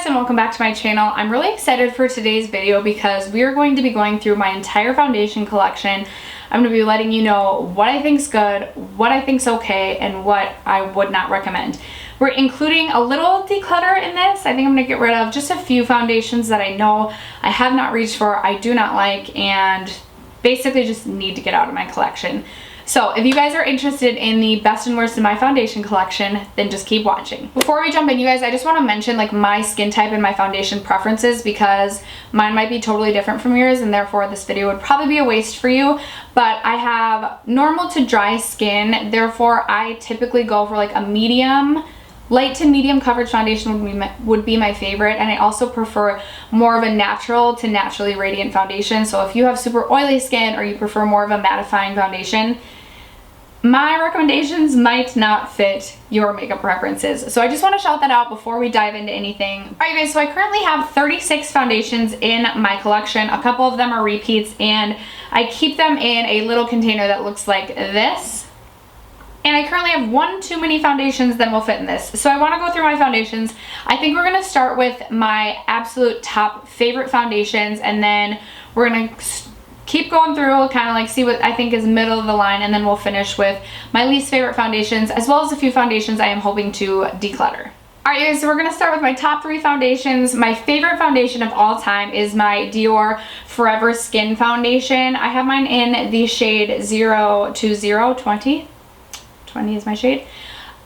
guys, and welcome back to my channel. I'm really excited for today's video because we are going to be going through my entire foundation collection. I'm going to be letting you know what I think's good, what I think's okay, and what I would not recommend. We're including a little declutter in this. I think I'm going to get rid of just a few foundations that I know I have not reached for, I do not like, and basically just need to get out of my collection. So if you guys are interested in the best and worst in my foundation collection, then just keep watching. Before we jump in, you guys, I just want to mention like my skin type and my foundation preferences because mine might be totally different from yours, and therefore this video would probably be a waste for you. But I have normal to dry skin, therefore I typically go for like a medium, light to medium coverage foundation would be my favorite, and I also prefer more of a natural to naturally radiant foundation. So if you have super oily skin or you prefer more of a mattifying foundation, my recommendations might not fit your makeup preferences. So I just want to shout that out before we dive into anything. Alright guys, so I currently have 36 foundations in my collection. A couple of them are repeats, and I keep them in a little container that looks like this. And I currently have one too many foundations that will fit in this. So I want to go through my foundations. I think we're going to start with my absolute top favorite foundations, and then we're going to keep going through, kind of like see what I think is middle of the line, and then we'll finish with my least favorite foundations, as well as a few foundations I am hoping to declutter. Alright guys, so we're going to start with my top 3 foundations. My favorite foundation of all time is my Dior Forever Skin Foundation. I have mine in the shade 02020. 20 is my shade.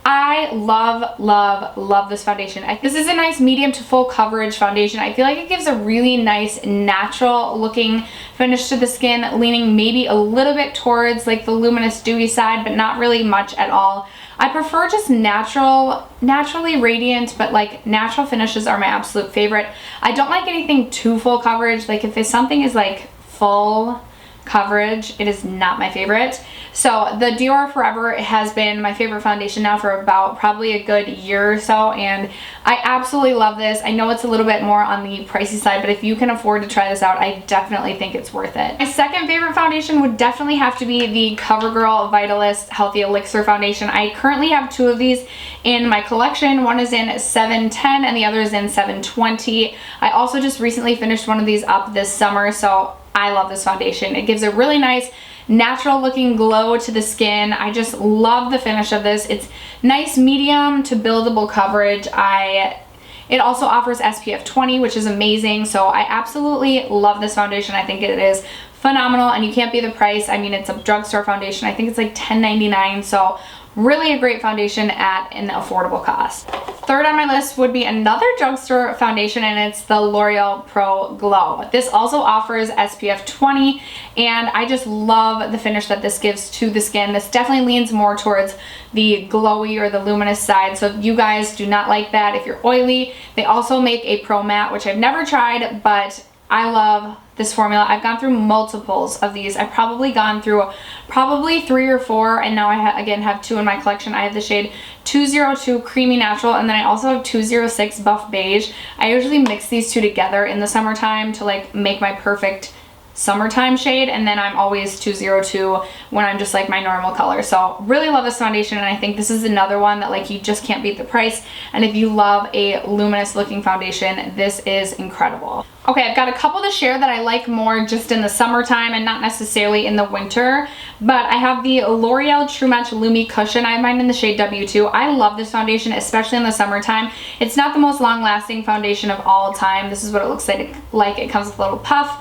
I love this foundation. This is a nice medium to full coverage foundation. I feel like it gives a really nice natural looking finish to the skin, leaning maybe a little bit towards like the luminous dewy side, but not really much at all. I prefer just naturally radiant, but like natural finishes are my absolute favorite. I don't like anything too full coverage. Like if something is like full coverage, it is not my favorite. So the Dior Forever has been my favorite foundation now for about probably a good year or so, and I absolutely love this. I know it's a little bit more on the pricey side, but if you can afford to try this out, I definitely think it's worth it. My second favorite foundation would definitely have to be the CoverGirl Vitalist Healthy Elixir Foundation. I currently have 2 of these in my collection. One is in 710 and the other is in 720. I also just recently finished one of these up this summer, so I love this foundation. It gives a really nice natural looking glow to the skin. I just love the finish of this. It's nice medium to buildable coverage. It also offers SPF 20, which is amazing. So I absolutely love this foundation. I think it is phenomenal, and you can't beat the price. I mean, it's a drugstore foundation. I think it's like $10.99. So really a great foundation at an affordable cost. Third on my list would be another drugstore foundation, and it's the L'Oreal Pro Glow. This also offers SPF 20, and I just love the finish that this gives to the skin. This definitely leans more towards the glowy or the luminous side, so if you guys do not like that, if you're oily, they also make a Pro Matte, which I've never tried, but I love this formula. I've gone through multiples of these. I've probably gone through 3 or 4, and now I again have 2 in my collection. I have the shade 202 Creamy Natural, and then I also have 206 Buff Beige. I usually mix these 2 together in the summertime to like make my perfect summertime shade, and then I'm always 202 when I'm just like my normal color. So really love this foundation, and I think this is another one that like you just can't beat the price, and if you love a luminous looking foundation, this is incredible. Okay, I've got a couple to share that I like more just in the summertime and not necessarily in the winter, but I have the L'Oreal True Match Lumi Cushion. I have mine in the shade W2. I love this foundation, especially in the summertime. It's not the most long-lasting foundation of all time. This is what it looks like. It comes with a little puff.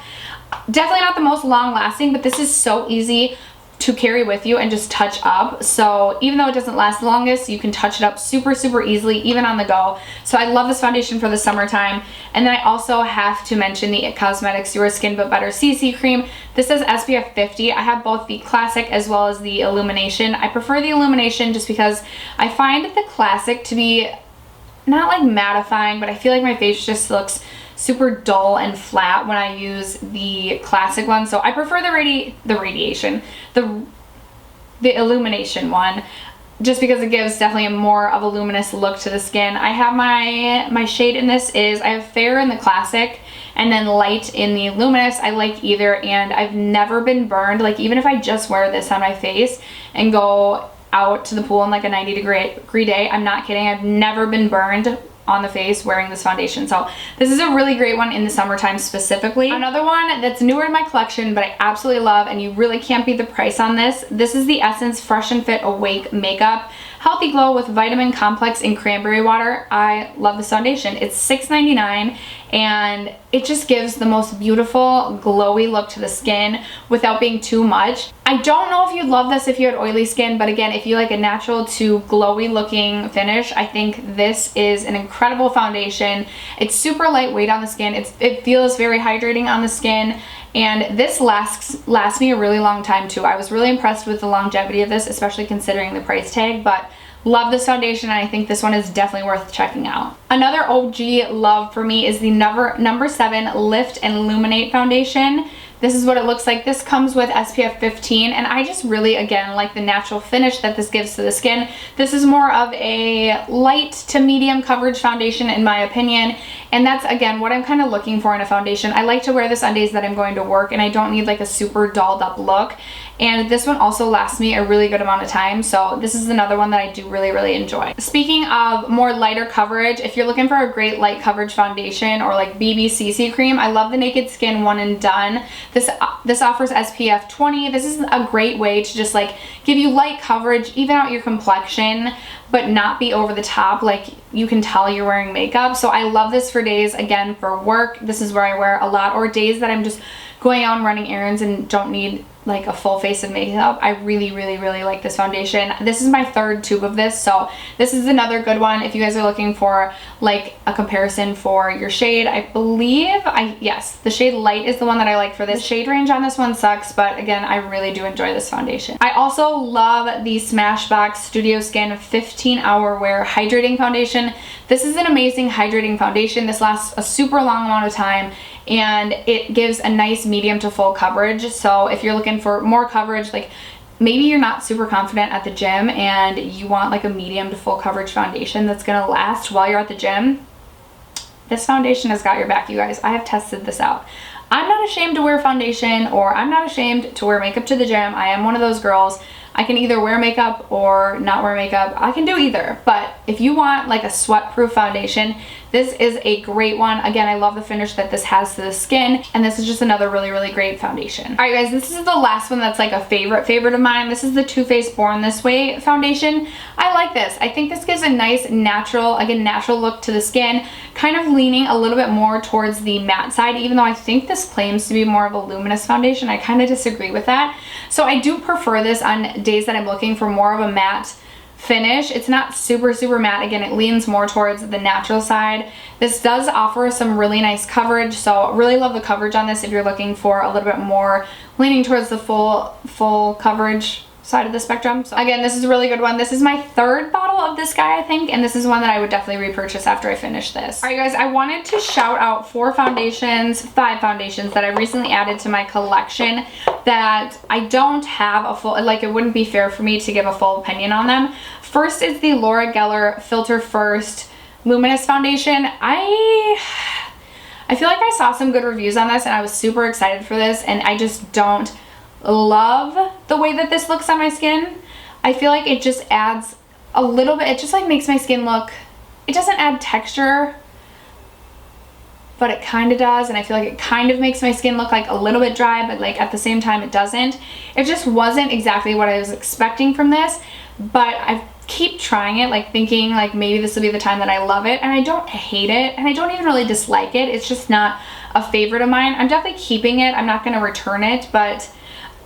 Definitely not the most long-lasting, but this is so easy to carry with you and just touch up. So even though it doesn't last the longest, you can touch it up super easily, even on the go. So I love this foundation for the summertime. And then I also have to mention the IT Cosmetics Your Skin But Better CC Cream. This says SPF 50. I have both the Classic as well as the Illumination. I prefer the Illumination just because I find the Classic to be not like mattifying, but I feel like my face just looks super dull and flat when I use the Classic one. So I prefer the Illumination one, just because it gives definitely a more of a luminous look to the skin. I have my shade in this is, I have Fair in the Classic and then Light in the Luminous. I like either, and I've never been burned. Like even if I just wear this on my face and go out to the pool on like a 90-degree day, I'm not kidding, I've never been burned on the face wearing this foundation. So this is a really great one in the summertime specifically. Another one that's newer in my collection but I absolutely love, and you really can't beat the price on this. This is the Essence Fresh and Fit Awake Makeup Healthy Glow with Vitamin Complex in Cranberry Water. I love this foundation. It's $6.99 and it just gives the most beautiful glowy look to the skin without being too much. I don't know if you'd love this if you had oily skin, but again, if you like a natural to glowy looking finish, I think this is an incredible foundation. It's super lightweight on the skin. It feels very hydrating on the skin. And this lasts me a really long time too. I was really impressed with the longevity of this, especially considering the price tag, but love this foundation and I think this one is definitely worth checking out. Another OG love for me is the number 7 Lift and Illuminate foundation. This is what it looks like. This comes with SPF 15 and I just really, again, like the natural finish that this gives to the skin. This is more of a light to medium coverage foundation in my opinion, and that's again what I'm kind of looking for in a foundation. I like to wear this on days that I'm going to work and I don't need like a super dolled up look, and this one also lasts me a really good amount of time, so this is another one that I do really enjoy. Speaking of more lighter coverage, if you're looking for a great light coverage foundation or like BB CC cream, I love the Naked Skin One and Done. This offers SPF 20. This is a great way to just like give you light coverage, even out your complexion, but not be over the top like you can tell you're wearing makeup. So I love this for days, again, for work. This is where I wear a lot, or days that I'm just going out and running errands and don't need like a full face of makeup. I really like this foundation. This is my 3rd tube of this, so this is another good one if you guys are looking for like a comparison for your shade. I believe, yes, the shade Light is the one that I like for this. The shade range on this one sucks, but again, I really do enjoy this foundation. I also love the Smashbox Studio Skin 15 Hour Wear Hydrating Foundation. This is an amazing hydrating foundation. This lasts a super long amount of time and it gives a nice medium to full coverage. So if you're looking for more coverage, like maybe you're not super confident at the gym and you want like a medium to full coverage foundation that's gonna last while you're at the gym, this foundation has got your back, you guys. I have tested this out. I'm not ashamed to wear foundation, or I'm not ashamed to wear makeup to the gym. I am one of those girls. I can either wear makeup or not wear makeup. I can do either. But if you want like a sweat-proof foundation, this is a great one. Again, I love the finish that this has to the skin, and this is just another really great foundation. All right, guys, this is the last one that's like a favorite of mine. This is the Too Faced Born This Way foundation. I like this. I think this gives a nice natural look to the skin, kind of leaning a little bit more towards the matte side, even though I think this claims to be more of a luminous foundation. I kind of disagree with that. So I do prefer this on days that I'm looking for more of a matte finish. It's not super matte. Again, it leans more towards the natural side. This does offer some really nice coverage, so really love the coverage on this if you're looking for a little bit more leaning towards the full coverage side of the spectrum. So again, this is a really good one. This is my 3rd bottle of this guy, I think, and this is one that I would definitely repurchase after I finish this. All right, guys, I wanted to shout out 5 foundations that I recently added to my collection that I don't have a full, like it wouldn't be fair for me to give a full opinion on them. First is the Laura Geller Filter First Luminous Foundation. I feel like I saw some good reviews on this and I was super excited for this, and I just don't love the way that this looks on my skin. I feel like it just adds a little bit, it just like makes my skin look, it doesn't add texture, but it kind of does, and I feel like it kind of makes my skin look like a little bit dry, but like at the same time it doesn't. It just wasn't exactly what I was expecting from this, but I keep trying it, like thinking like maybe this will be the time that I love it, and I don't hate it, and I don't even really dislike it. It's just not a favorite of mine. I'm definitely keeping it. I'm not going to return it, but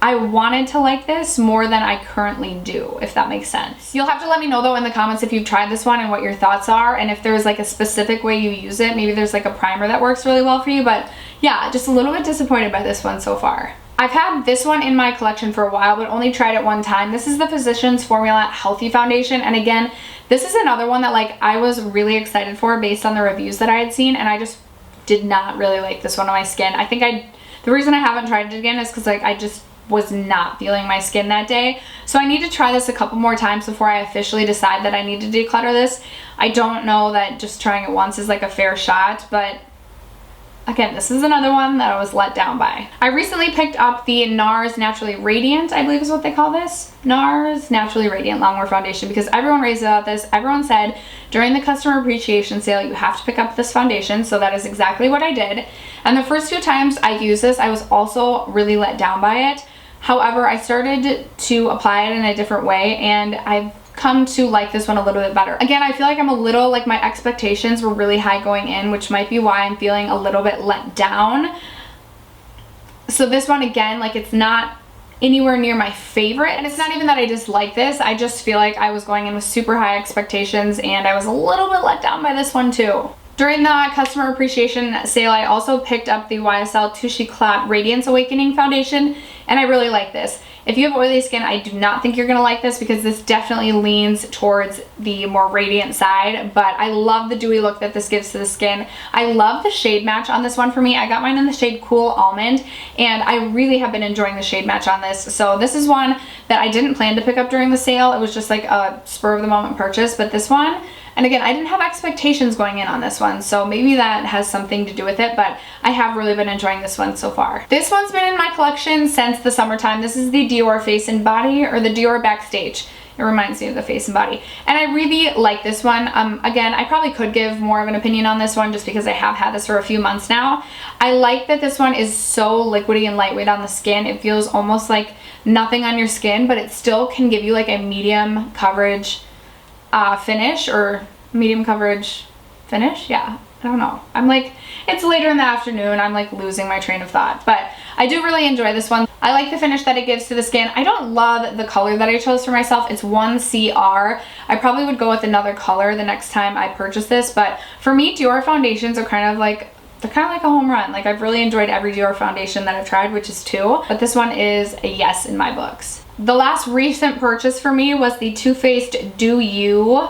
I wanted to like this more than I currently do, if that makes sense. You'll have to let me know though in the comments if you've tried this one and what your thoughts are, and if there's like a specific way you use it. Maybe there's like a primer that works really well for you, but yeah, just a little bit disappointed by this one so far. I've had this one in my collection for a while, but only tried it one time. This is the Physicians Formula Healthy Foundation, and again, this is another one that like I was really excited for based on the reviews that I had seen, and I just did not really like this one on my skin. I think the reason I haven't tried it again is because like I just was not feeling my skin that day. So I need to try this a couple more times before I officially decide that I need to declutter this. I don't know that just trying it once is like a fair shot, but again, this is another one that I was let down by. I recently picked up the NARS Naturally Radiant, I believe is what they call this. NARS Naturally Radiant Longwear Foundation, because everyone raves about this. Everyone said during the customer appreciation sale, you have to pick up this foundation. So that is exactly what I did. And the first few times I used this, I was also really let down by it. However, I started to apply it in a different way, and I've come to like this one a little bit better. Again, I feel like I'm a little, like my expectations were really high going in, which might be why I'm feeling a little bit let down. So this one, again, like it's not anywhere near my favorite, and it's not even that I dislike this. I just feel like I was going in with super high expectations, and I was a little bit let down by this one too. During the customer appreciation sale, I also picked up the YSL Touche Éclat Radiance Awakening Foundation, and I really like this. If you have oily skin, I do not think you're gonna like this, because this definitely leans towards the more radiant side, but I love the dewy look that this gives to the skin. I love the shade match on this one for me. I got mine in the shade Cool Almond, and I really have been enjoying the shade match on this. So this is one that I didn't plan to pick up during the sale. It was just like a spur of the moment purchase, but this one, and again, I didn't have expectations going in on this one, so maybe that has something to do with it, but I have really been enjoying this one so far. This one's been in my collection since the summertime. This is the Dior Face and Body, or the Dior Backstage. It reminds me of the Face and Body. And I really like this one. Again, I probably could give more of an opinion on this one just because I have had this for a few months now. I like that this one is so liquidy and lightweight on the skin. It feels almost like nothing on your skin, but it still can give you like a medium coverage finish, or medium coverage finish. Yeah, I don't know. I'm like, it's later in the afternoon. I'm like losing my train of thought, but I do really enjoy this one. I like the finish that it gives to the skin. I don't love the color that I chose for myself. It's 1CR. I probably would go with another color the next time I purchase this, but for me, Dior foundations are kind of like, they're kind of like a home run. Like, I've really enjoyed every Dior foundation that I've tried, which is 2, but this one is a yes in my books. The last recent purchase for me was the Too Faced Do You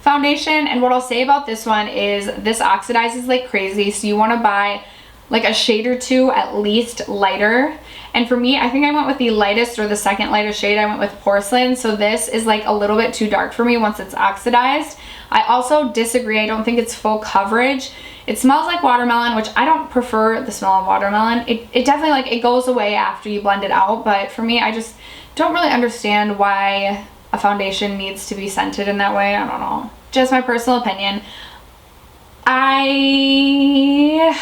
foundation, and what I'll say about this one is this oxidizes like crazy, so you want to buy like a shade or two at least lighter. And for me, I think I went with the lightest, or the second lightest shade. I went with Porcelain, so this is like a little bit too dark for me once it's oxidized. I also disagree. I don't think it's full coverage. It smells like watermelon, which I don't prefer the smell of watermelon. It definitely, like, it goes away after you blend it out, but for me, I just don't really understand why a foundation needs to be scented in that way. I don't know. Just my personal opinion. I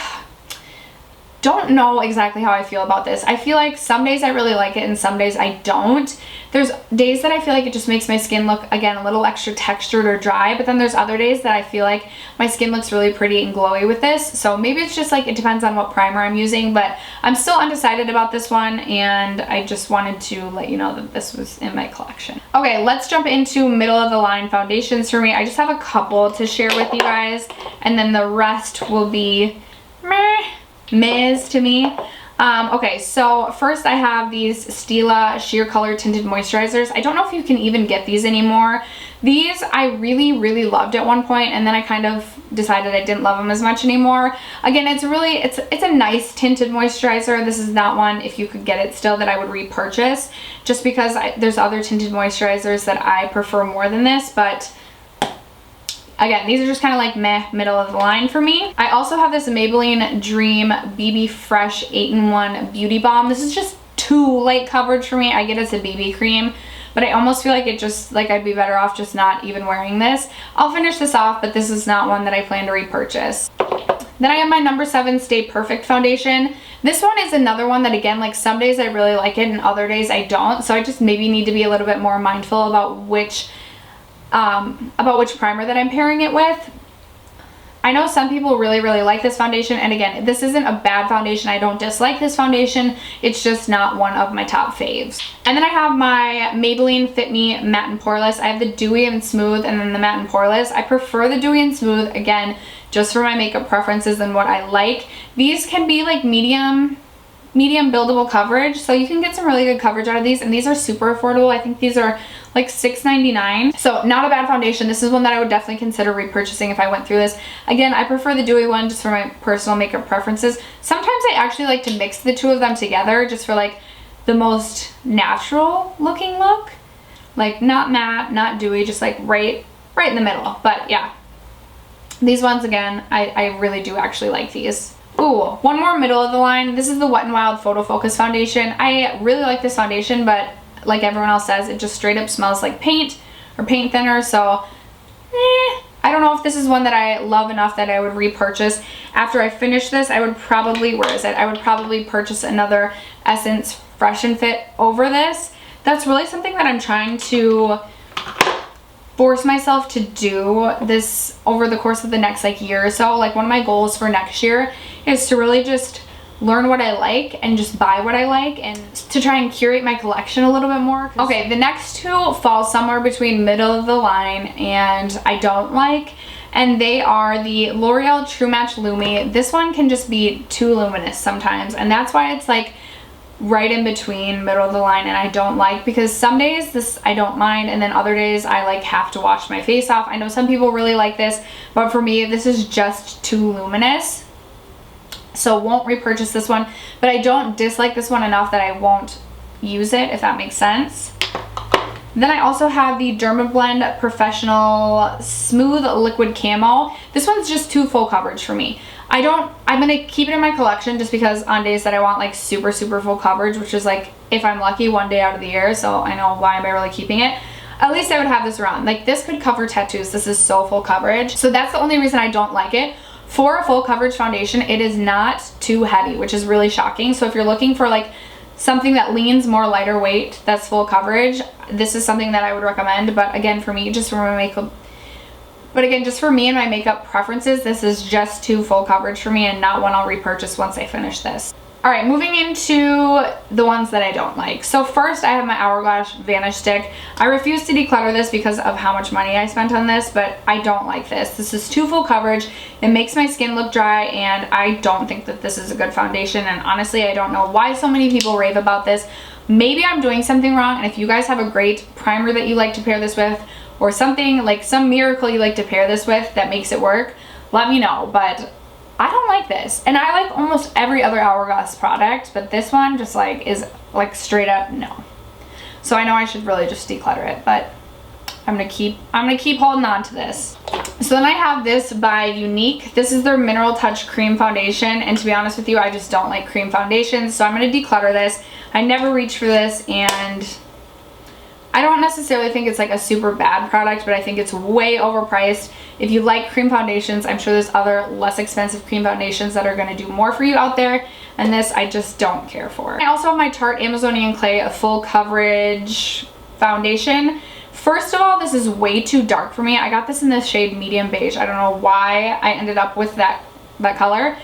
don't know exactly how I feel about this. I feel like some days I really like it and some days I don't. There's days that I feel like it just makes my skin look, again, a little extra textured or dry, but then there's other days that I feel like my skin looks really pretty and glowy with this. So maybe it's just like, it depends on what primer I'm using, but I'm still undecided about this one, and I just wanted to let you know that this was in my collection. Okay, let's jump into middle of the line foundations for me. I just have a couple to share with you guys, and then the rest will be meh to me. Okay, so first I have these Stila Sheer Color Tinted Moisturizers. I don't know if you can even get these anymore. These I really loved at one point, and then I kind of decided I didn't love them as much anymore. Again, it's a nice tinted moisturizer. This is not one, if you could get it still, that I would repurchase, just because there's other tinted moisturizers that I prefer more than this, but again, these are just kind of like meh, middle of the line for me. I also have this Maybelline Dream BB Fresh 8-in-1 Beauty Balm. This is just too light coverage for me. I get it's a BB cream, but I almost feel like I'd be better off just not even wearing this. I'll finish this off, but this is not one that I plan to repurchase. Then I have my number 7 Stay Perfect foundation. This one is another one that, again, like some days I really like it and other days I don't. So I just maybe need to be a little bit more mindful about which primer that I'm pairing it with. I know some people really like this foundation, and again, this isn't a bad foundation. I don't dislike this foundation. It's just not one of my top faves. And then I have my Maybelline Fit Me Matte and Poreless. I have the Dewy and Smooth and then the Matte and Poreless. I prefer the Dewy and Smooth, again, just for my makeup preferences and what I like. These can be like medium buildable coverage, so you can get some really good coverage out of these, and these are super affordable. I think these are like $6.99, so not a bad foundation. This is one that I would definitely consider repurchasing if I went through this. Again, I prefer the dewy one just for my personal makeup preferences. Sometimes I actually like to mix the two of them together just for like the most natural looking look, like not matte, not dewy, just like right in the middle. But yeah, these ones, again, I really do actually like these. Ooh, one more middle of the line. This is the Wet n Wild Photo Focus Foundation. I really like this foundation, but like everyone else says, it just straight up smells like paint or paint thinner. So, I don't know if this is one that I love enough that I would repurchase. After I finish this, I would probably, where is it? I would probably purchase another Essence Fresh and Fit over this. That's really something that I'm trying to force myself to do this over the course of the next like year or so. Like one of my goals for next year is to really just learn what I like and just buy what I like and to try and curate my collection a little bit more. Okay, the next two fall somewhere between middle of the line and I don't like, and they are the L'Oreal True Match Lumi. This one can just be too luminous sometimes, and that's why it's like right in between middle of the line and I don't like, because some days this I don't mind and then other days I like have to wash my face off. I know some people really like this, but for me this is just too luminous, so won't repurchase this one. But I don't dislike this one enough that I won't use it, if that makes sense. Then I also have the Dermablend Professional Smooth Liquid Camo. This one's just too full coverage for me. I'm gonna keep it in my collection just because on days that I want like super full coverage, which is like if I'm lucky one day out of the year, so I know why am I really keeping it. At least I would have this around. Like this could cover tattoos. This is so full coverage. So that's the only reason I don't like it. For a full coverage foundation, it is not too heavy, which is really shocking. So if you're looking for like something that leans more lighter weight, that's full coverage, this is something that I would recommend. But again, for me, just for my makeup, just for me and my makeup preferences, this is just too full coverage for me and not one I'll repurchase once I finish this. All right, moving into the ones that I don't like. So first I have my Hourglass Vanish Stick. I refuse to declutter this because of how much money I spent on this, but I don't like this. This is too full coverage. It makes my skin look dry and I don't think that this is a good foundation, and honestly I don't know why so many people rave about this. Maybe I'm doing something wrong, and if you guys have a great primer that you like to pair this with or something like some miracle you like to pair this with that makes it work, let me know. But I don't like this, and I like almost every other Hourglass product, but this one just like is like straight up no. So I know I should really just declutter it, but I'm gonna keep holding on to this. So then I have this by Unique. This is their Mineral Touch Cream Foundation, and to be honest with you, I just don't like cream foundations, so I'm gonna declutter this. I never reach for this, and I don't necessarily think it's like a super bad product, but I think it's way overpriced. If you like cream foundations, I'm sure there's other less expensive cream foundations that are going to do more for you out there, and this I just don't care for. I also have my Tarte Amazonian Clay Full Coverage Foundation. First of all, this is way too dark for me. I got this in the shade Medium Beige. I don't know why I ended up with that color.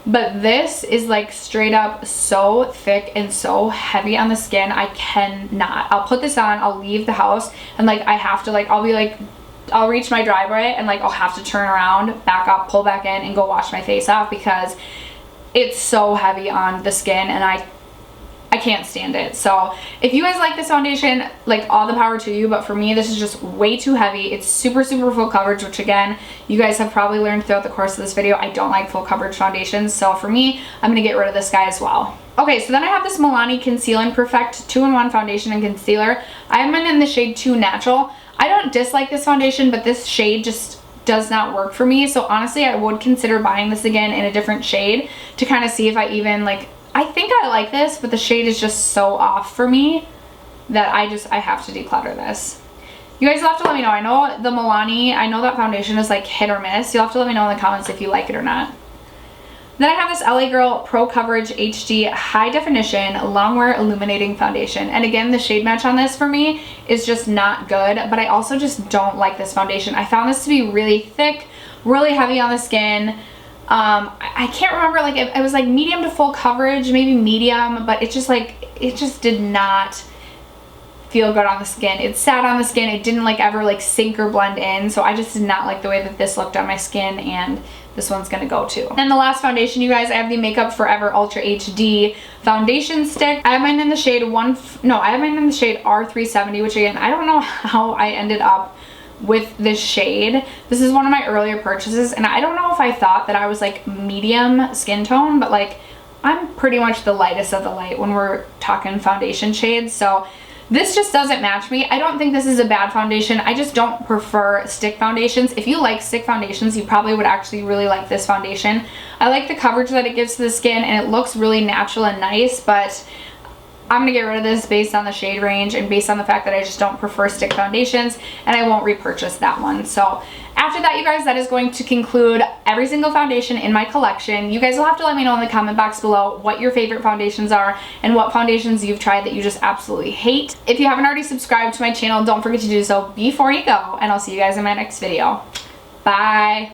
But this is like straight up so thick and so heavy on the skin. I cannot. I'll put this on, I'll leave the house, and like I have to like, I'll reach my driveway and like I'll have to turn around, back up, pull back in, and go wash my face off because it's so heavy on the skin and I can't stand it. So if you guys like this foundation, like all the power to you, but for me this is just way too heavy. It's super full coverage, which again you guys have probably learned throughout the course of this video, I don't like full coverage foundations. So for me, I'm gonna get rid of this guy as well. Okay, so then I have this Milani Conceal and Perfect 2-in-1 foundation and concealer. I have mine in the shade 2 Natural. I don't dislike this foundation, but this shade just does not work for me. So honestly, I would consider buying this again in a different shade to kind of see if I even like, I think I like this, but the shade is just so off for me that I have to declutter this. You guys will have to let me know. I know the Milani, I know that foundation is like hit or miss. You'll have to let me know in the comments if you like it or not. Then I have this LA Girl Pro Coverage HD High Definition Longwear Illuminating Foundation. And again, the shade match on this for me is just not good, but I also just don't like this foundation. I found this to be really thick, really heavy on the skin. I can't remember, like it was like medium to full coverage, maybe medium, but it just did not feel good on the skin. It sat on the skin. It didn't like ever like sink or blend in. So I just did not like the way that this looked on my skin, and this one's gonna go too. And the last foundation, you guys, I have the Makeup Forever Ultra HD foundation stick. I have mine in the shade R370, which again, I don't know how I ended up with this shade. This is one of my earlier purchases, and I don't know if I thought that I was like medium skin tone, but like I'm pretty much the lightest of the light when we're talking foundation shades. So This just doesn't match me. I don't think this is a bad foundation. I just don't prefer stick foundations. If you like stick foundations, you probably would actually really like this foundation. I like the coverage that it gives to the skin, and it looks really natural and nice, but I'm gonna get rid of this based on the shade range and based on the fact that I just don't prefer stick foundations, and I won't repurchase that one. So after that, you guys, that is going to conclude every single foundation in my collection. You guys will have to let me know in the comment box below what your favorite foundations are and what foundations you've tried that you just absolutely hate. If you haven't already subscribed to my channel, don't forget to do so before you go, and I'll see you guys in my next video. Bye.